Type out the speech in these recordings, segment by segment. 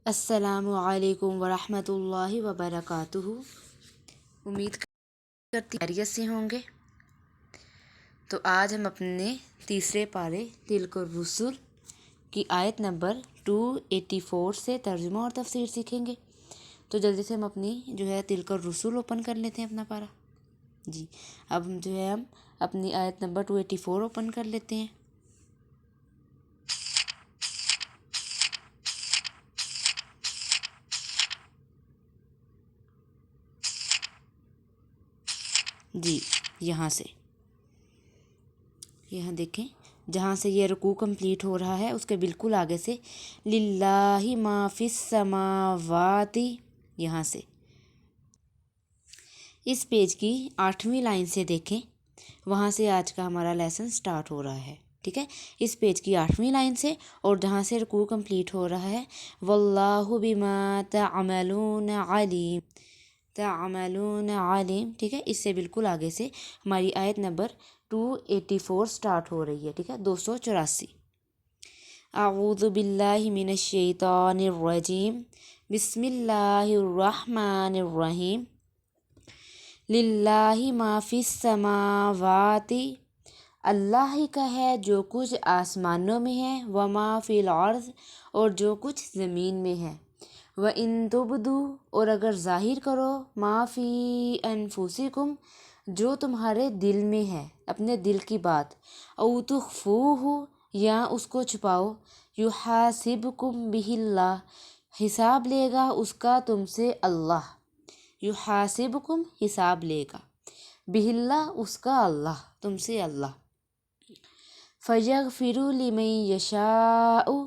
السلام علیکم ورحمۃ اللہ وبرکاتہ۔ امید کرتی خیریت سے ہوں گے۔ تو آج ہم اپنے تیسرے پارے تلک الرسل کی آیت نمبر 284 سے ترجمہ اور تفسیر سیکھیں گے۔ تو جلدی سے ہم اپنی تلک الرسل اوپن کر لیتے ہیں اپنا پارہ۔ جی اب ہم اپنی آیت نمبر 284 اوپن کر لیتے ہیں۔ جی یہاں دیکھیں، جہاں سے یہ رکوع کمپلیٹ ہو رہا ہے اس کے بالکل آگے سے للہ ما فی السماوات، یہاں سے اس پیج کی 8ویں لائن سے دیکھیں، وہاں سے آج کا ہمارا لیسن سٹارٹ ہو رہا ہے۔ ٹھیک ہے، اس پیج کی 8ویں لائن سے، اور جہاں سے رکوع کمپلیٹ ہو رہا ہے واللہ بما تعملون علیم، عالم۔ ٹھیک ہے، اس سے بالکل آگے سے ہماری آیت نمبر 284 سٹارٹ ہو رہی ہے۔ ٹھیک ہے، 284۔ اعوذ باللہ من الشیطان الرجیم، بسم اللہ الرحمن الرحیم۔ للہ ما فی السماوات، اللہ ہی کا ہے جو کچھ آسمانوں میں ہے، وما فی الارض، اور جو کچھ زمین میں ہے، وَإِن تُبْدُوا، اور اگر ظاہر کرو، مَا فِي أَنفُسِكُمْ، جو تمہارے دل میں ہے، اپنے دل کی بات، أَوْ تُخْفُوهُ، یا اس کو چھپاؤ، يُحَاسِبْكُمْ بِهِ اللَّهُ، حساب لے گا اس کا تم سے اللہ، يُحَاسِبْكُمْ، حساب لے گا، بِهِ اللَّهُ، اس کا اللہ، تم سے اللہ، فَيَغْفِرُ لِمَن يَشَاءُ،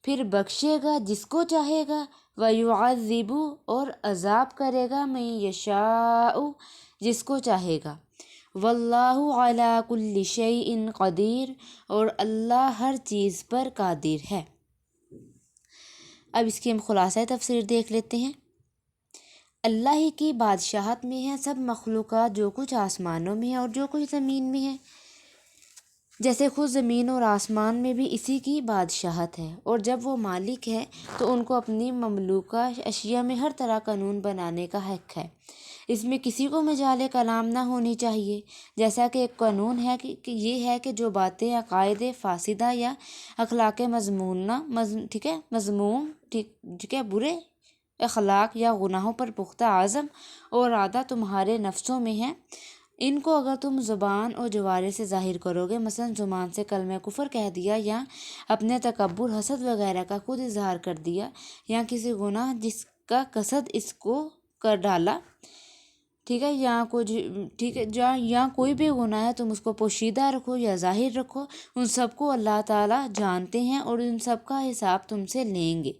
پھر بخشے گا جس کو چاہے گا، وَيُعَذِّبُ، اور عذاب کرے گا، مَن يَشَاءُ، جس کو چاہے گا، وَاللَّهُ عَلَى كُلِّ شَيْءٍ قدیر، اور اللہ ہر چیز پر قادر ہے۔ اب اس کی ہم خلاصہ تفسیر دیکھ لیتے ہیں۔ اللہ ہی کی بادشاہت میں ہے سب مخلوقات، جو کچھ آسمانوں میں ہے اور جو کچھ زمین میں ہے، جیسے خود زمین اور آسمان میں بھی اسی کی بادشاہت ہے، اور جب وہ مالک ہے تو ان کو اپنی مملوکہ اشیاء میں ہر طرح قانون بنانے کا حق ہے۔ اس میں کسی کو مجال کلام نہ ہونی چاہیے، جیسا کہ ایک قانون ہے کہ یہ ہے کہ جو باتیں عقائد فاسدہ یا اخلاق مذموم ٹھیک ہے، برے اخلاق یا گناہوں پر پختہ عزم اور ارادہ تمہارے نفسوں میں ہے، ان کو اگر تم زبان اور جوارے سے ظاہر کرو گے، مثلا زبان سے کلمہ کفر کہہ دیا، یا اپنے تکبر، حسد وغیرہ کا خود اظہار کر دیا، یا کسی گناہ جس کا قصد اس کو کر ڈالا، ٹھیک ہے، یا کوئی بھی گناہ ہے تم اس کو پوشیدہ رکھو یا ظاہر رکھو، ان سب کو اللہ تعالیٰ جانتے ہیں اور ان سب کا حساب تم سے لیں گے۔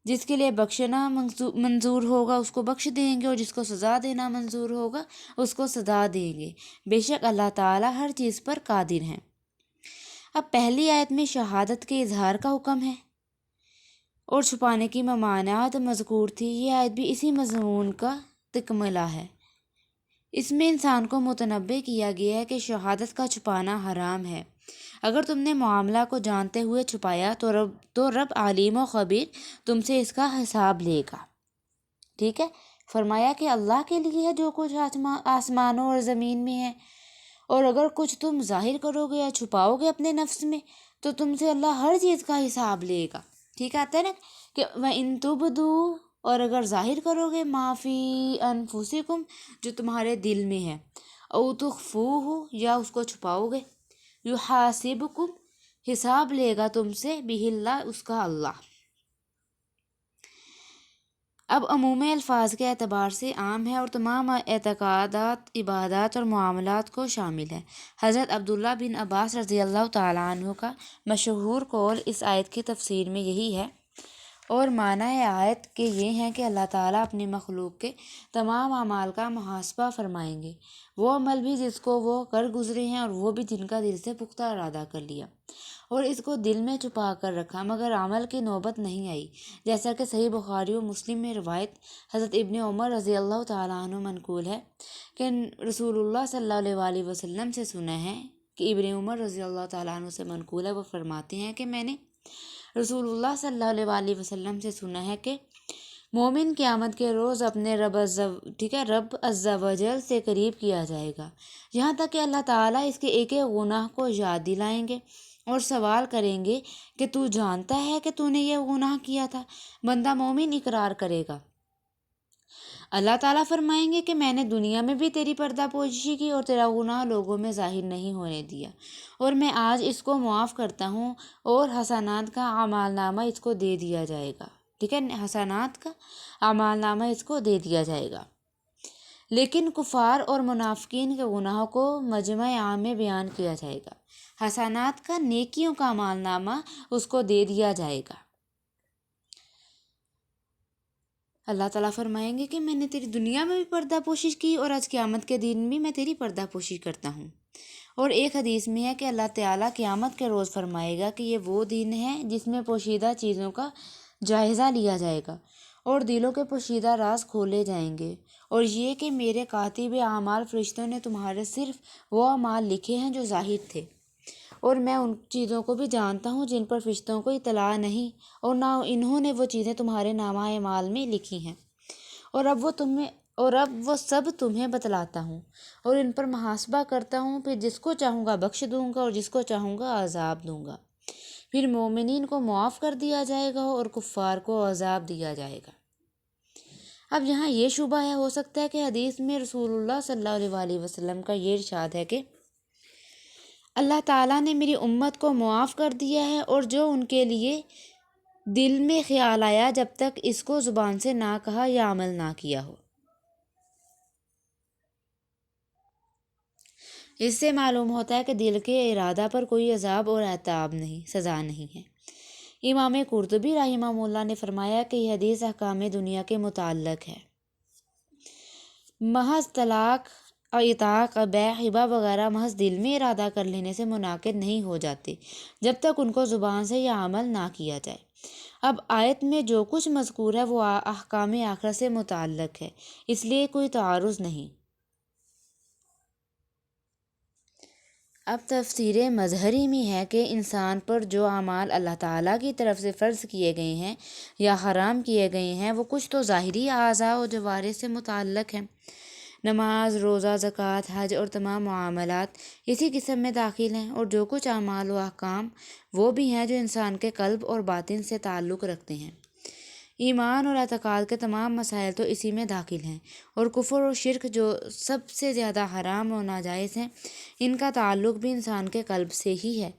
جس کے لیے بخشنا منظور ہوگا اس کو بخش دیں گے، اور جس کو سزا دینا منظور ہوگا اس کو سزا دیں گے، بے شک اللہ تعالیٰ ہر چیز پر قادر ہیں۔ اب پہلی آیت میں شہادت کے اظہار کا حکم ہے اور چھپانے کی ممانعت مذکور تھی، یہ آیت بھی اسی مضمون کا تکملہ ہے۔ اس میں انسان کو متنبہ کیا گیا ہے کہ شہادت کا چھپانا حرام ہے، اگر تم نے معاملہ کو جانتے ہوئے چھپایا تو رب علیم و خبیر تم سے اس کا حساب لے گا۔ ٹھیک ہے، فرمایا کہ اللہ کے لیے ہے جو کچھ آسمانوں اور زمین میں ہے، اور اگر کچھ تم ظاہر کرو گے یا چھپاؤ گے اپنے نفس میں تو تم سے اللہ ہر چیز کا حساب لے گا۔ ٹھیک آتا ہے نا کہ وَإِن تُبْدُوا، اور اگر ظاہر کرو گے، مَا فِي أَنفُسِكُمْ، جو تمہارے دل میں ہے، أَوْ تُخْفُوهُ، یا اس کو چھپاؤ گے، يُحَاسِبْكُمْ، حساب لے گا تم سے، بِهِ اللَّهُ، اس کا اللہ۔ اب عموم الفاظ کے اعتبار سے عام ہے اور تمام اعتقادات، عبادات اور معاملات کو شامل ہے۔ حضرت عبداللہ بن عباس رضی اللہ تعالیٰ عنہ کا مشہور قول اس آیت کی تفسیر میں یہی ہے، اور معنی آیت کے یہ ہیں کہ اللہ تعالیٰ اپنی مخلوق کے تمام اعمال کا محاسبہ فرمائیں گے، وہ عمل بھی جس کو وہ کر گزرے ہیں اور وہ بھی جن کا دل سے پختہ ارادہ کر لیا اور اس کو دل میں چھپا کر رکھا، مگر عمل کی نوبت نہیں آئی، جیسا کہ صحیح بخاری و مسلم میں روایت حضرت ابن عمر رضی اللہ تعالیٰ عنہ منقول ہے کہ رسول اللہ صلی اللہ علیہ وسلم سے سنا ہے کہ ابن عمر رضی اللہ تعالیٰ عنہ سے منقول ہے، وہ فرماتے ہیں کہ میں نے رسول اللہ صلی اللہ علیہ وسلم سے سنا ہے کہ مومن قیامت کے روز اپنے رب عز و جل سے قریب کیا جائے گا، یہاں تک کہ اللہ تعالیٰ اس کے ایک ایک گناہ کو یاد دلائیں گے اور سوال کریں گے کہ تو جانتا ہے کہ تو نے یہ گناہ کیا تھا؟ بندہ مومن اقرار کرے گا۔ اللہ تعالیٰ فرمائیں گے کہ میں نے دنیا میں بھی تیری پردہ پوشی کی اور تیرا گناہ لوگوں میں ظاہر نہیں ہونے دیا، اور میں آج اس کو معاف کرتا ہوں اور حسنات کا اعمال نامہ اس کو دے دیا جائے گا۔ ٹھیک ہے، حسنات کا اعمال نامہ اس کو دے دیا جائے گا۔ لیکن کفار اور منافقین کے گناہوں کو مجمع عام میں بیان کیا جائے گا، حسنات کا، نیکیوں کا اعمال نامہ اس کو دے دیا جائے گا۔ اللہ تعالیٰ فرمائیں گے کہ میں نے تیری دنیا میں بھی پردہ پوشی کی اور آج قیامت کے دن بھی میں تیری پردہ پوشی کرتا ہوں۔ اور ایک حدیث میں ہے کہ اللہ تعالیٰ قیامت کے روز فرمائے گا کہ یہ وہ دن ہے جس میں پوشیدہ چیزوں کا جائزہ لیا جائے گا اور دلوں کے پوشیدہ راز کھولے جائیں گے، اور یہ کہ میرے کاتب اعمال فرشتوں نے تمہارے صرف وہ اعمال لکھے ہیں جو ظاہر تھے، اور میں ان چیزوں کو بھی جانتا ہوں جن پر فرشتوں کو اطلاع نہیں، اور نہ انہوں نے وہ چیزیں تمہارے نامہ اعمال میں لکھی ہیں، اور اب وہ سب تمہیں بتلاتا ہوں اور ان پر محاسبہ کرتا ہوں، پھر جس کو چاہوں گا بخش دوں گا اور جس کو چاہوں گا عذاب دوں گا۔ پھر مومنین کو معاف کر دیا جائے گا اور کفار کو عذاب دیا جائے گا۔ اب یہاں یہ شبہ ہے، ہو سکتا ہے کہ حدیث میں رسول اللہ صلی اللہ علیہ وسلم کا یہ ارشاد ہے کہ اللہ تعالیٰ نے میری امت کو معاف کر دیا ہے، اور جو ان کے لیے دل میں خیال آیا جب تک اس کو زبان سے نہ کہا یا عمل نہ کیا ہو۔ اس سے معلوم ہوتا ہے کہ دل کے ارادہ پر کوئی عذاب اور عتاب نہیں، سزا نہیں ہے۔ امام قرطبی رحمہ اللہ نے فرمایا کہ یہ حدیث احکام دنیا کے متعلق ہے۔ محض طلاق، اطاق، بیع، ہبہ وغیرہ محض دل میں ارادہ کر لینے سے منعقد نہیں ہو جاتے جب تک ان کو زبان سے یا عمل نہ کیا جائے۔ اب آیت میں جو کچھ مذکور ہے وہ احکام آخرت سے متعلق ہے، اس لیے کوئی تعارض نہیں۔ اب تفسیر مظہری میں ہے کہ انسان پر جو اعمال اللہ تعالیٰ کی طرف سے فرض کیے گئے ہیں یا حرام کیے گئے ہیں وہ کچھ تو ظاہری اعضاء و جوارح سے متعلق ہیں، نماز، روزہ، زکوٰۃ، حج اور تمام معاملات اسی قسم میں داخل ہیں، اور جو کچھ اعمال و احکام وہ بھی ہیں جو انسان کے قلب اور باطن سے تعلق رکھتے ہیں۔ ایمان اور اعتقاد کے تمام مسائل تو اسی میں داخل ہیں، اور کفر اور شرک جو سب سے زیادہ حرام و ناجائز ہیں ان کا تعلق بھی انسان کے قلب سے ہی ہے۔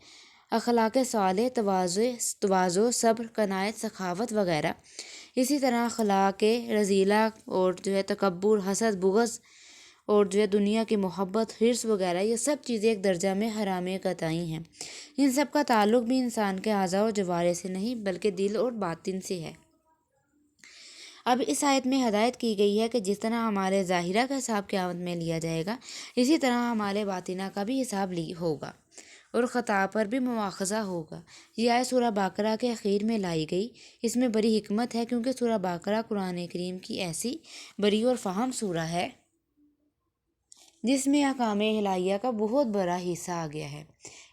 اخلاق صالح، تواضع، صبر، قناعت، سخاوت وغیرہ، اسی طرح اخلاق رذیلہ اور تکبر، حسد، بغض اور دنیا کی محبت، حرص وغیرہ، یہ سب چیزیں ایک درجہ میں حرام قطعی ہیں۔ ان سب کا تعلق بھی انسان کے اعضاء و جوارح سے نہیں بلکہ دل اور باطن سے ہے۔ اب اس آیت میں ہدایت کی گئی ہے کہ جس طرح ہمارے ظاہرہ کا حساب قیامت میں لیا جائے گا، اسی طرح ہمارے باطنہ کا بھی حساب ہوگا اور خطا پر بھی مواخذہ ہوگا۔ یہ آیت سورہ بقرہ کے اخیر میں لائی گئی۔ اس میں بڑی حکمت ہے کیونکہ سورہ بقرہ قرآن کریم کی ایسی بڑی اور فہم سورہ ہے جس میں احکام الہیہ کا بہت بڑا حصہ آ گیا ہے۔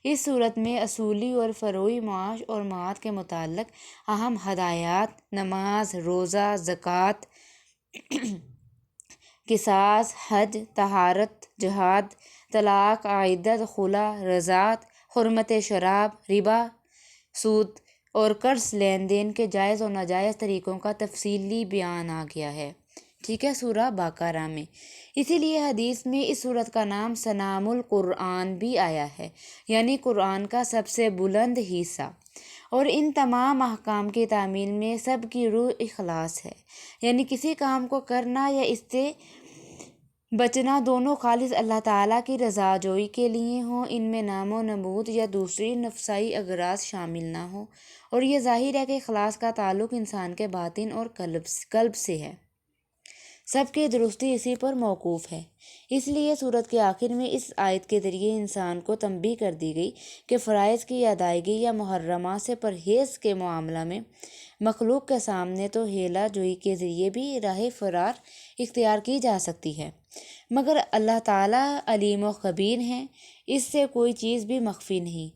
اس صورت میں اصولی اور فروعی معاش اور معاد کے متعلق اہم ہدایات، نماز، روزہ، زکوٰۃ، قصاص، حج، طہارت، جہاد، طلاق، عدت، خلا، رضاعت، حرمت شراب، ربا، سود اور قرض لین دین کے جائز اور ناجائز طریقوں کا تفصیلی بیان آ گیا ہے۔ ٹھیک ہے، سورہ بقرہ میں۔ اسی لیے حدیث میں اس سورت کا نام سنام القرآن بھی آیا ہے، یعنی قرآن کا سب سے بلند حصہ، اور ان تمام احکام کی تعمیل میں سب کی روح اخلاص ہے، یعنی کسی کام کو کرنا یا اس سے بچنا دونوں خالص اللہ تعالیٰ کی رضا جوئی کے لیے ہوں، ان میں نام و نمود یا دوسری نفسائی اغراض شامل نہ ہوں، اور یہ ظاہر ہے کہ اخلاص کا تعلق انسان کے باطن اور قلب سے ہے۔ سب کی درستی اسی پر موقوف ہے۔ اس لیے سورت کے آخر میں اس آیت کے ذریعے انسان کو تنبیہ کر دی گئی کہ فرائض کی ادائیگی یا محرمات سے پرہیز کے معاملہ میں مخلوق کے سامنے تو ہیلا جوئی کے ذریعے بھی راہ فرار اختیار کی جا سکتی ہے، مگر اللہ تعالیٰ علیم و خبیر ہیں، اس سے کوئی چیز بھی مخفی نہیں۔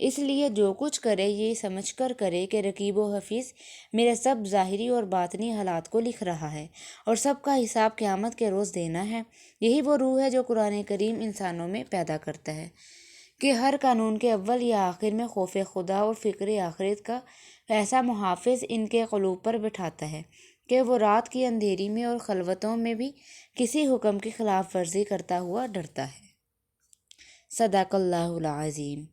اس لیے جو کچھ کرے یہ سمجھ کر کرے کہ رقیب و حفیظ میرے سب ظاہری اور باطنی حالات کو لکھ رہا ہے اور سب کا حساب قیامت کے روز دینا ہے۔ یہی وہ روح ہے جو قرآن کریم انسانوں میں پیدا کرتا ہے کہ ہر قانون کے اول یا آخر میں خوف خدا اور فکر آخرت کا ایسا محافظ ان کے قلوب پر بٹھاتا ہے کہ وہ رات کی اندھیری میں اور خلوتوں میں بھی کسی حکم کی خلاف ورزی کرتا ہوا ڈرتا ہے۔ صدق اللہ العظیم۔